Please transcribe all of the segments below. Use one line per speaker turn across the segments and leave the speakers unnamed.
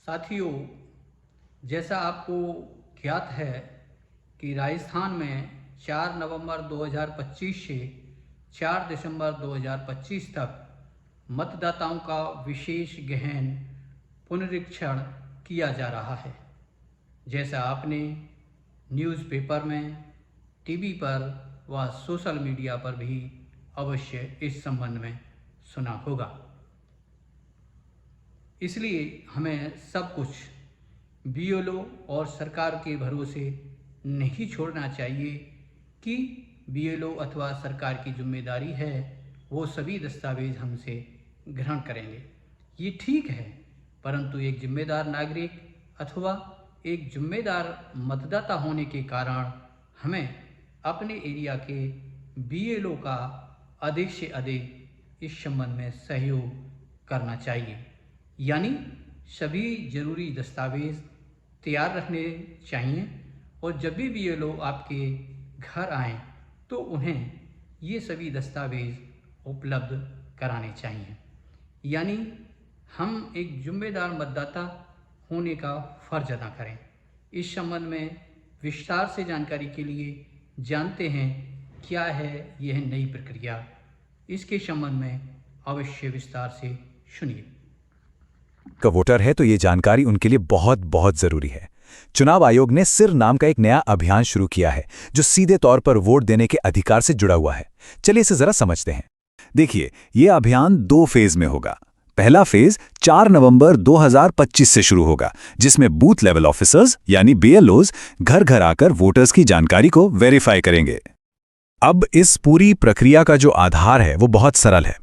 साथियों, जैसा आपको ज्ञात है कि राजस्थान में 4 नवंबर 2025 से 4 दिसंबर 2025 तक मतदाताओं का विशेष गहन पुनरीक्षण किया जा रहा है। जैसा आपने न्यूज़पेपर में, टीवी पर व सोशल मीडिया पर भी अवश्य इस संबंध में सुना होगा। इसलिए हमें सब कुछ बीएलओ और सरकार के भरोसे नहीं छोड़ना चाहिए कि बीएलओ अथवा सरकार की जिम्मेदारी है वो सभी दस्तावेज हमसे ग्रहण करेंगे। ये ठीक है, परंतु एक जिम्मेदार नागरिक अथवा एक जिम्मेदार मतदाता होने के कारण हमें अपने एरिया के बीएलओ का अधिक से अधिक इस संबंध में सहयोग करना चाहिए। यानी सभी ज़रूरी दस्तावेज़ तैयार रखने चाहिए और जब भी बीएलओ आपके घर आएँ तो उन्हें ये सभी दस्तावेज़ उपलब्ध कराने चाहिए। यानी हम एक जिम्मेदार मतदाता होने का फ़र्ज अदा करें। इस संबंध में विस्तार से जानकारी के लिए जानते हैं क्या है यह नई प्रक्रिया। इसके संबंध में अवश्य विस्तार से सुनिए।
का वोटर है तो ये जानकारी उनके लिए बहुत बहुत जरूरी है। चुनाव आयोग ने सिर नाम का एक नया अभियान शुरू किया है जो सीधे तौर पर वोट देने के अधिकार से जुड़ा हुआ है। चलिए इसे जरा समझते हैं। देखिए, ये अभियान 2 फेज में होगा। पहला फेज 4 नवंबर 2025 से शुरू होगा, जिसमें बूथ लेवल ऑफिसर्स यानी बीएलओज घर घर आकर वोटर्स की जानकारी को वेरीफाई करेंगे। अब इस पूरी प्रक्रिया का जो आधार है वो बहुत सरल है।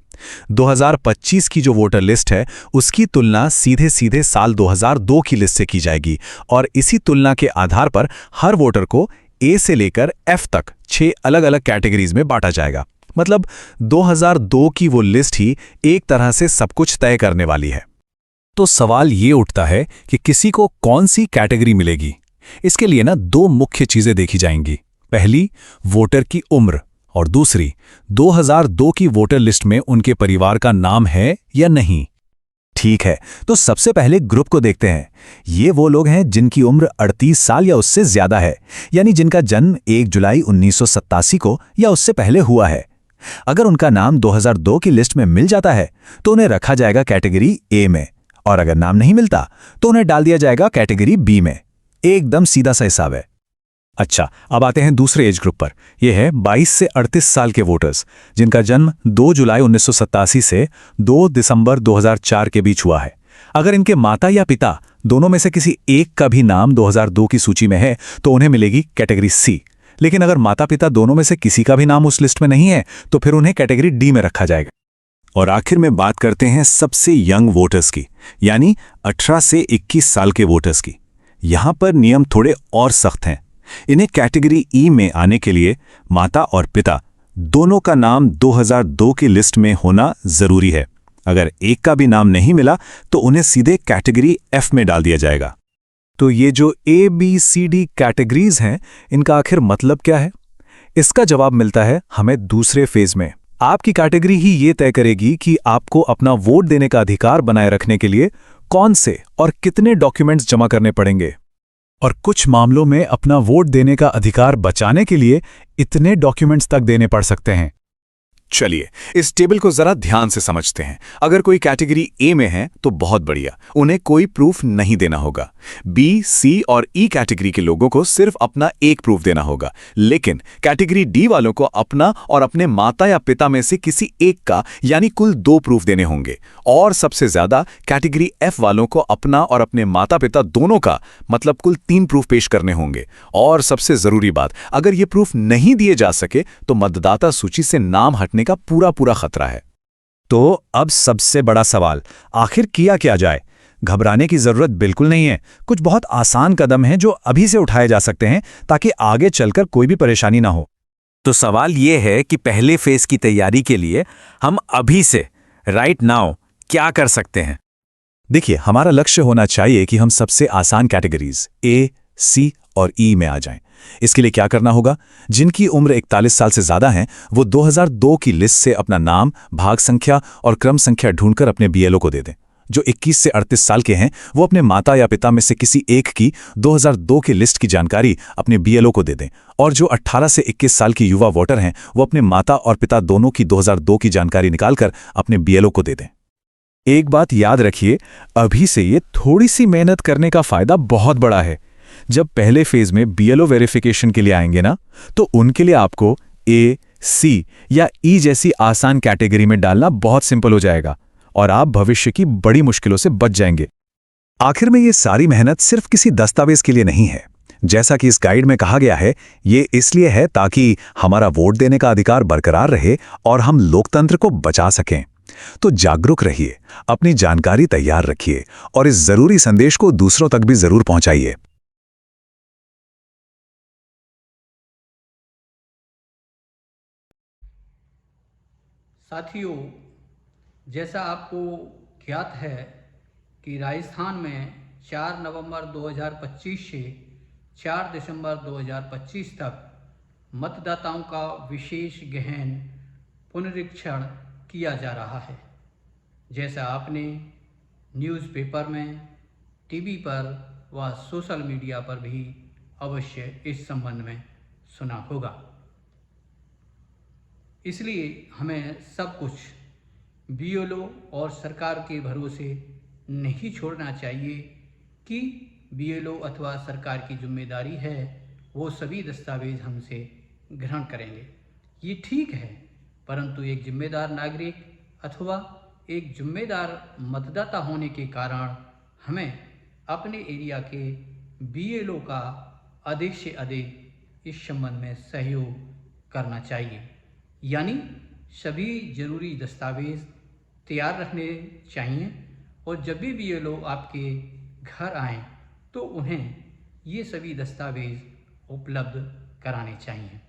2025 की जो वोटर लिस्ट है उसकी तुलना सीधे सीधे साल 2002 की लिस्ट से की जाएगी और इसी तुलना के आधार पर हर वोटर को ए से लेकर एफ तक 6 अलग अलग कैटेगरीज में बांटा जाएगा। मतलब 2002 की वो लिस्ट ही एक तरह से सब कुछ तय करने वाली है। तो सवाल ये उठता है कि किसी को कौन सी कैटेगरी मिलेगी। इसके लिए 2 मुख्य चीजें देखी जाएंगी। पहली, वोटर की उम्र, और दूसरी 2002 की वोटर लिस्ट में उनके परिवार का नाम है या नहीं। ठीक है, तो सबसे पहले ग्रुप को देखते हैं। ये वो लोग हैं जिनकी उम्र 38 साल या उससे ज्यादा है, यानी जिनका जन्म 1 जुलाई 1987 को या उससे पहले हुआ है। अगर उनका नाम 2002 की लिस्ट में मिल जाता है तो उन्हें रखा जाएगा कैटेगरी ए में, और अगर नाम नहीं मिलता तो उन्हें डाल दिया जाएगा कैटेगरी बी में। एकदम सीधा सा हिसाब है। अच्छा, अब आते हैं दूसरे एज ग्रुप पर। यह है 22 से 38 साल के वोटर्स जिनका जन्म 2 जुलाई 1987 से 2 दिसंबर 2004 के बीच हुआ है। अगर इनके माता या पिता दोनों में से किसी एक का भी नाम 2002 की सूची में है तो उन्हें मिलेगी कैटेगरी सी। लेकिन अगर माता पिता दोनों में से किसी का भी नाम उस लिस्ट में नहीं है तो फिर उन्हें कैटेगरी डी में रखा जाएगा। और आखिर में बात करते हैं सबसे यंग वोटर्स की, यानी 18 से 21 साल के वोटर्स की। यहां पर नियम थोड़े और सख्त हैं। इन्हें कैटेगरी ई में आने के लिए माता और पिता दोनों का नाम 2002 की लिस्ट में होना जरूरी है। अगर एक का भी नाम नहीं मिला तो उन्हें सीधे कैटेगरी एफ में डाल दिया जाएगा। तो ये जो A B C D categories हैं, इनका आखिर मतलब क्या है? इसका जवाब मिलता है हमें दूसरे फेज में। आपकी कैटेगरी ही ये तय करेगी कि आपको अपना वोट देने का अधिकार बनाए रखने के लिए कौन से और कितने डॉक्यूमेंट्स जमा करने पड़ेंगे, और कुछ मामलों में अपना वोट देने का अधिकार बचाने के लिए इतने डॉक्यूमेंट्स तक देने पड़ सकते हैं। चलिए इस टेबल को जरा ध्यान से समझते हैं। अगर कोई कैटेगरी ए में है तो बहुत बढ़िया, उन्हें कोई प्रूफ नहीं देना होगा। बी, सी और ई कैटेगरी के लोगों को सिर्फ अपना एक प्रूफ देना होगा। लेकिन कैटेगरी डी वालों को अपना और अपने माता या पिता में से किसी एक का यानी कुल 2 प्रूफ देने होंगे। और सबसे ज्यादा कैटेगरी एफ वालों को अपना और अपने माता पिता दोनों का मतलब कुल 3 प्रूफ पेश करने होंगे। और सबसे जरूरी बात, अगर ये प्रूफ नहीं दिए जा सके तो मतदाता सूची से नाम हटने का पूरा खतरा है। तो अब सबसे बड़ा सवाल, आखिर किया क्या जाए? घबराने की जरूरत बिल्कुल नहीं है। कुछ बहुत आसान कदम हैं जो अभी से उठाए जा सकते हैं ताकि आगे चलकर कोई भी परेशानी ना हो। तो सवाल यह है कि पहले फेज की तैयारी के लिए हम अभी से राइट नाउ क्या कर सकते हैं? देखिए, हमारा लक्ष्य होना चाहिए कि हम सबसे आसान कैटेगरीज ए, सी और ई में आ जाएं। इसके लिए क्या करना होगा? जिनकी उम्र 41 साल से ज्यादा है वो 2002 की लिस्ट से अपना नाम, भाग संख्या और क्रम संख्या ढूंढकर अपने बीएलओ को दे दें। जो 21 से 38 साल के हैं वो अपने माता या पिता में से किसी एक की 2002 की लिस्ट की जानकारी अपने बीएलओ को दे दें, और जो 18 से 21 साल की युवा वोटर हैं वो अपने माता और पिता दोनों की 2002 की जानकारी निकालकर अपने बीएलओ को दे दें। एक बात याद रखिए, अभी से ये थोड़ी सी मेहनत करने का फायदा बहुत बड़ा है। जब पहले फेज में बीएलओ वेरिफिकेशन के लिए आएंगे ना, तो उनके लिए आपको ए, सी या ई जैसी आसान कैटेगरी में डालना बहुत सिंपल हो जाएगा और आप भविष्य की बड़ी मुश्किलों से बच जाएंगे। आखिर में ये सारी मेहनत सिर्फ किसी दस्तावेज के लिए नहीं है। जैसा कि इस गाइड में कहा गया है, ये इसलिए है ताकि हमारा वोट देने का अधिकार बरकरार रहे और हम लोकतंत्र को बचा सकें। तो जागरूक रहिए, अपनी जानकारी तैयार रखिए और इस जरूरी संदेश को दूसरों तक भी जरूर पहुंचाइए।
साथियों, जैसा आपको ज्ञात है कि राजस्थान में 4 नवंबर 2025 से 4 दिसंबर 2025 तक मतदाताओं का विशेष गहन पुनरीक्षण किया जा रहा है। जैसा आपने न्यूज़पेपर में, टीवी पर व सोशल मीडिया पर भी अवश्य इस संबंध में सुना होगा। इसलिए हमें सब कुछ बीएलओ और सरकार के भरोसे नहीं छोड़ना चाहिए कि बीएलओ अथवा सरकार की जिम्मेदारी है वो सभी दस्तावेज हमसे ग्रहण करेंगे। ये ठीक है, परंतु एक जिम्मेदार नागरिक अथवा एक जिम्मेदार मतदाता होने के कारण हमें अपने एरिया के बीएलओ का अधिक से अधिक इस संबंध में सहयोग करना चाहिए। यानी सभी जरूरी दस्तावेज तैयार रखने चाहिए और जब भी बीएलओ आपके घर आएँ तो उन्हें ये सभी दस्तावेज उपलब्ध कराने चाहिए।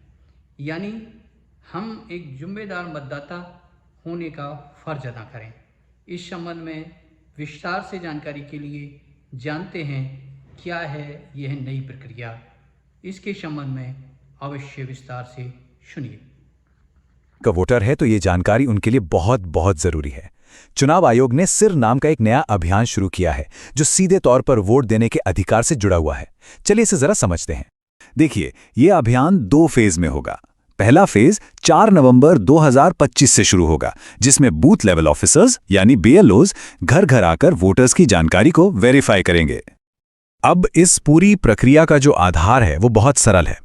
यानी हम एक जिम्मेदार मतदाता होने का फ़र्ज अदा करें। इस संबंध में विस्तार से जानकारी के लिए जानते हैं क्या है यह नई प्रक्रिया। इसके संबंध में अवश्य विस्तार से सुनिए।
का वोटर है तो ये जानकारी उनके लिए बहुत बहुत जरूरी है। चुनाव आयोग ने सिर नाम का एक नया अभियान शुरू किया है जो सीधे तौर पर वोट देने के अधिकार से जुड़ा हुआ है। चलिए इसे जरा समझते हैं। देखिए, ये अभियान 2 फेज में होगा। पहला फेज 4 नवंबर 2025 से शुरू होगा, जिसमें बूथ लेवल ऑफिसर्स यानी बीएलओज घर घर आकर वोटर्स की जानकारी को वेरीफाई करेंगे। अब इस पूरी प्रक्रिया का जो आधार है वो बहुत सरल है।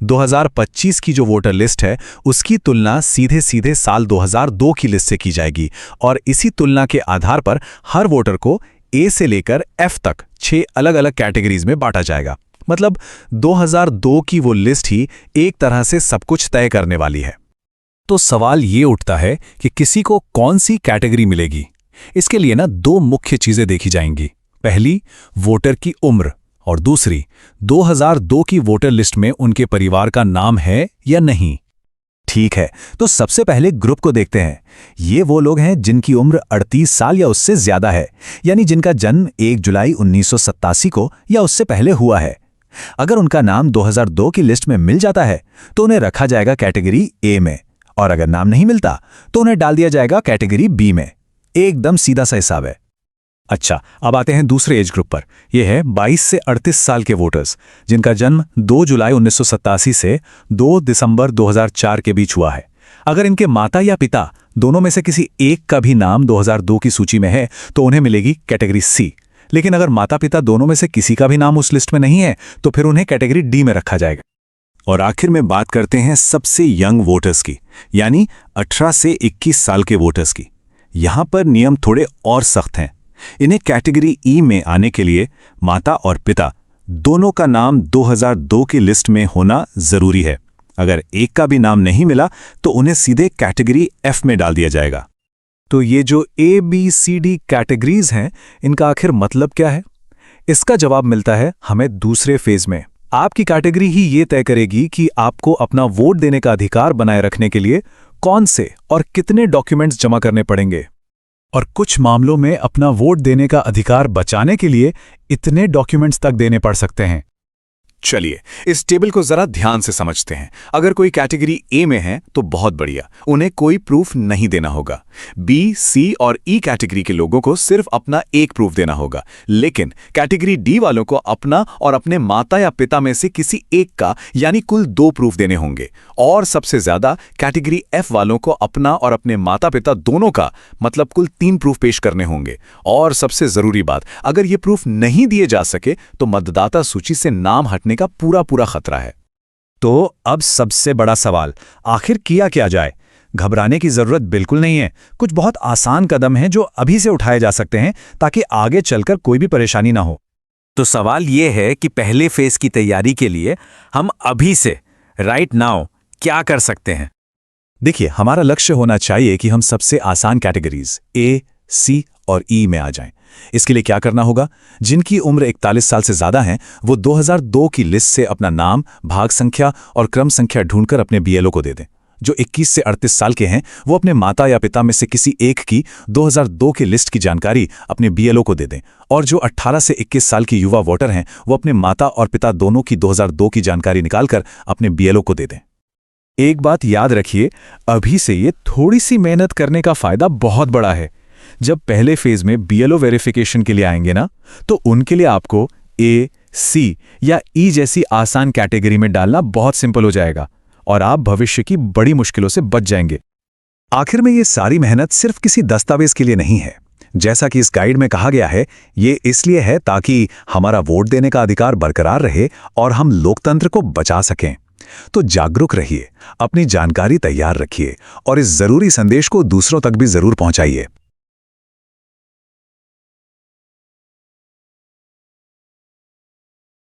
2025 की जो वोटर लिस्ट है उसकी तुलना सीधे सीधे साल 2002 की लिस्ट से की जाएगी और इसी तुलना के आधार पर हर वोटर को ए से लेकर एफ तक 6 अलग अलग कैटेगरीज में बांटा जाएगा। मतलब 2002 की वो लिस्ट ही एक तरह से सब कुछ तय करने वाली है। तो सवाल ये उठता है कि किसी को कौन सी कैटेगरी मिलेगी। इसके लिए ना 2 मुख्य चीजें देखी जाएंगी। पहली, वोटर की उम्र, और दूसरी, 2002 की वोटर लिस्ट में उनके परिवार का नाम है या नहीं। ठीक है, तो सबसे पहले ग्रुप को देखते हैं। ये वो लोग हैं जिनकी उम्र 38 साल या उससे ज्यादा है, यानी जिनका जन्म 1 जुलाई 1987 को या उससे पहले हुआ है। अगर उनका नाम 2002 की लिस्ट में मिल जाता है तो उन्हें रखा जाएगा कैटेगरी ए में, और अगर नाम नहीं मिलता तो उन्हें डाल दिया जाएगा कैटेगरी बी में। एकदम सीधा सा हिसाब है। अच्छा, अब आते हैं दूसरे एज ग्रुप पर। यह है 22 से 38 साल के वोटर्स, जिनका जन्म 2 जुलाई 1987 से 2 दिसंबर 2004 के बीच हुआ है। अगर इनके माता या पिता दोनों में से किसी एक का भी नाम 2002 की सूची में है तो उन्हें मिलेगी कैटेगरी सी। लेकिन अगर माता पिता दोनों में से किसी का भी नाम उस लिस्ट में नहीं है तो फिर उन्हें कैटेगरी डी में रखा जाएगा। और आखिर में बात करते हैं सबसे यंग वोटर्स की, यानी 18 से 21 साल के वोटर्स की। यहां पर नियम थोड़े और सख्त हैं। इन्हें कैटेगरी ई में आने के लिए माता और पिता दोनों का नाम 2002 की लिस्ट में होना जरूरी है। अगर एक का भी नाम नहीं मिला तो उन्हें सीधे कैटेगरी एफ में डाल दिया जाएगा। तो ये जो A B C D categories हैं, इनका आखिर मतलब क्या है? इसका जवाब मिलता है हमें दूसरे फेज में। आपकी कैटेगरी ही ये तय करेगी कि आपको अपना वोट देने का अधिकार बनाए रखने के लिए कौन से और कितने डॉक्यूमेंट्स जमा करने पड़ेंगे, और कुछ मामलों में अपना वोट देने का अधिकार बचाने के लिए इतने डॉक्यूमेंट्स तक देने पड़ सकते हैं। चलिए इस टेबल को जरा ध्यान से समझते हैं। अगर कोई कैटेगरी ए में है तो बहुत बढ़िया, उन्हें कोई प्रूफ नहीं देना होगा। बी, सी और ई कैटेगरी के लोगों को सिर्फ अपना एक प्रूफ देना होगा, लेकिन कैटेगरी डी वालों को अपना और अपने माता या पिता में से किसी एक का यानी कुल 2 प्रूफ देने होंगे। और सबसे ज्यादा कैटेगरी एफ वालों को अपना और अपने माता पिता दोनों का मतलब कुल 3 प्रूफ पेश करने होंगे। और सबसे जरूरी बात, अगर ये प्रूफ नहीं दिए जा सके तो मतदाता सूची से नाम हटने का पूरा खतरा है।
तो अब सबसे बड़ा सवाल, आखिर किया क्या जाए? घबराने की जरूरत बिल्कुल नहीं है। कुछ बहुत आसान कदम हैं जो अभी से उठाए जा सकते हैं ताकि आगे चलकर कोई भी परेशानी ना हो।
तो सवाल ये है कि पहले फेज की तैयारी के लिए हम अभी से राइट नाउ क्या कर सकते हैं?
देखिए, हमारा लक्ष्य होना चाहिए कि हम सबसे आसान कैटेगरीज ए, सी और ई में आ जाएं। इसके लिए क्या करना होगा? जिनकी उम्र 41 साल से ज्यादा है वो 2002 की लिस्ट से अपना नाम, भाग संख्या और क्रम संख्या ढूंढकर अपने बीएलओ को दे दें। जो 21 से 38 साल के हैं वो अपने माता या पिता में से किसी एक की 2002 की लिस्ट की जानकारी अपने बीएलओ को दे दें। और जो 18 से 21 साल की युवा वोटर हैं वो अपने माता और पिता दोनों की 2002 की जानकारी निकालकर अपने बीएलओ को दे दें।
एक बात याद रखिए, अभी से ये थोड़ी सी मेहनत करने का फायदा बहुत बड़ा है। जब पहले फेज में बीएलओ वेरिफिकेशन के लिए आएंगे ना, तो उनके लिए आपको ए, सी या ई जैसी आसान कैटेगरी में डालना बहुत सिंपल हो जाएगा और आप भविष्य की बड़ी मुश्किलों से बच जाएंगे।
आखिर में ये सारी मेहनत सिर्फ किसी दस्तावेज के लिए नहीं है। जैसा कि इस गाइड में कहा गया है, ये इसलिए है ताकि हमारा वोट देने का अधिकार बरकरार रहे और हम लोकतंत्र को बचा सकें। तो जागरूक रहिए, अपनी जानकारी तैयार रखिए और इस जरूरी संदेश को दूसरों तक भी जरूर पहुंचाइए।